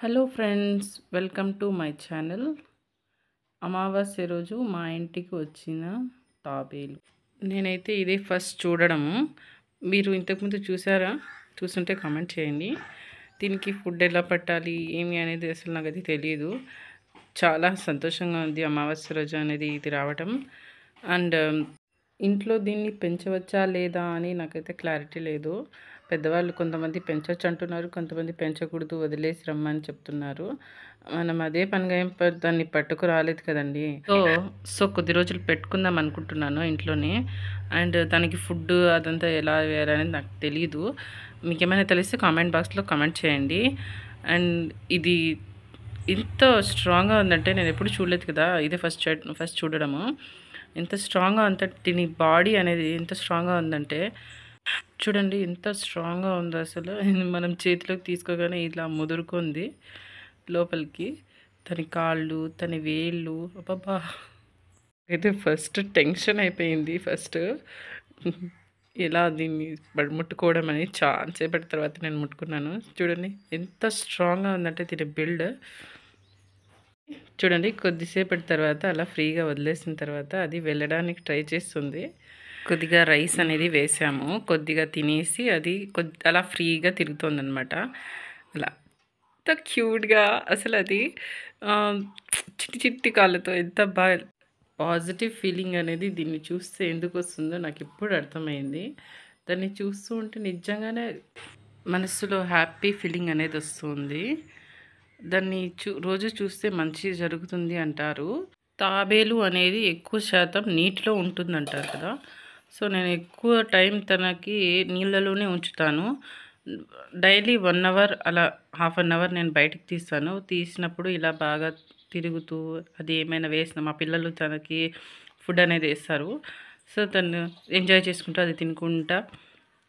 Hello friends, welcome to my channel. అమావాస్య రోజు మా ఇంటికి వచ్చిన తాబేలు. నేనైతే ఇదే ఫస్ట్ చూడడము. మీరు ఇంతకుముందు చూసారా? చూస్తుంటే కామెంట్ చేయండి. దీనికి ఫుడ్ ఎలా పెట్టాలి ఏమి అనేది అసలు నాకైతే తెలియదు. చాలా సంతోషంగా ఉంది అమావాస్య రోజు అనేది ఇది రావటం. అండ్ ఇంట్లో దీన్ని పెంచవచ్చా లేదా అని నాకైతే క్లారిటీ లేదు. పెద్దవాళ్ళు కొంతమంది పెంచవచ్చు అంటున్నారు, కొంతమంది పెంచకూడదు వదిలేసి రమ్మని చెప్తున్నారు. మనం అదే పనిగా దాన్ని పట్టుకు రాలేదు కదండి. సో కొద్ది రోజులు పెట్టుకుందాం అనుకుంటున్నాను ఇంట్లోనే. అండ్ దానికి ఫుడ్ అదంతా ఎలా వేయాలనేది నాకు తెలీదు. మీకు ఏమైనా తెలిస్తే కామెంట్ బాక్స్లో కామెంట్ చేయండి. అండ్ ఇది ఇంత స్ట్రాంగ్గా ఉందంటే నేను ఎప్పుడు చూడలేదు కదా, ఇదే ఫస్ట్ చూడడము. ఎంత స్ట్రాంగ్గా అంత దీని బాడీ అనేది ఎంత స్ట్రాంగ్గా ఉందంటే చూడండి, ఎంత స్ట్రాంగ్గా ఉందో అసలు. మనం చేతిలోకి తీసుకోగానే ఇలా ముదురుకుంది లోపలికి. తన కాళ్ళు, తన వేళ్ళు, అబ్బబ్బా! అయితే ఫస్ట్ టెన్షన్ అయిపోయింది. ఎలా దీన్ని ముట్టుకోవడం అని చాలా సేపటి తర్వాత నేను ముట్టుకున్నాను. చూడండి ఎంత స్ట్రాంగ్గా ఉందంటే దీని బిల్డ్. చూడండి, కొద్దిసేపటి తర్వాత అలా ఫ్రీగా వదిలేసిన తర్వాత అది వెళ్ళడానికి ట్రై చేస్తుంది. కొద్దిగా రైస్ అనేది వేసాము, కొద్దిగా తినేసి అది అలా ఫ్రీగా తిరుగుతుందనమాట. అలా ఎంత క్యూట్గా అసలు అది చిట్టి చిట్టి కాళ్ళతో ఎంత బాగా పాజిటివ్ ఫీలింగ్ అనేది దీన్ని చూస్తే ఎందుకు వస్తుందో నాకు ఇప్పుడు అర్థమైంది. దాన్ని చూస్తూ ఉంటే నిజంగానే మనసులో హ్యాపీ ఫీలింగ్ అనేది వస్తుంది. దాన్ని రోజు చూస్తే మంచి జరుగుతుంది అంటారు. తాబేలు అనేది ఎక్కువ శాతం నీటిలో ఉంటుందంటారు కదా. సో నేను ఎక్కువ టైం తనకి నీళ్ళలోనే ఉంచుతాను. డైలీ 1 అవర్ అలా హాఫ్ అన్ అవర్ నేను బయటకు తీస్తాను. తీసినప్పుడు ఇలా బాగా తిరుగుతూ అది ఏమైనా వేసిన మా పిల్లలు తనకి ఫుడ్ అనేది వేస్తారు. సో తను ఎంజాయ్ చేసుకుంటూ అది తినుకుంటా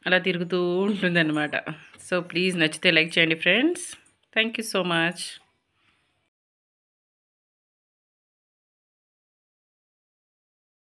అలా తిరుగుతూ ఉంటుందన్నమాట. సో ప్లీజ్ నచ్చితే లైక్ చేయండి friends. Thank you so much.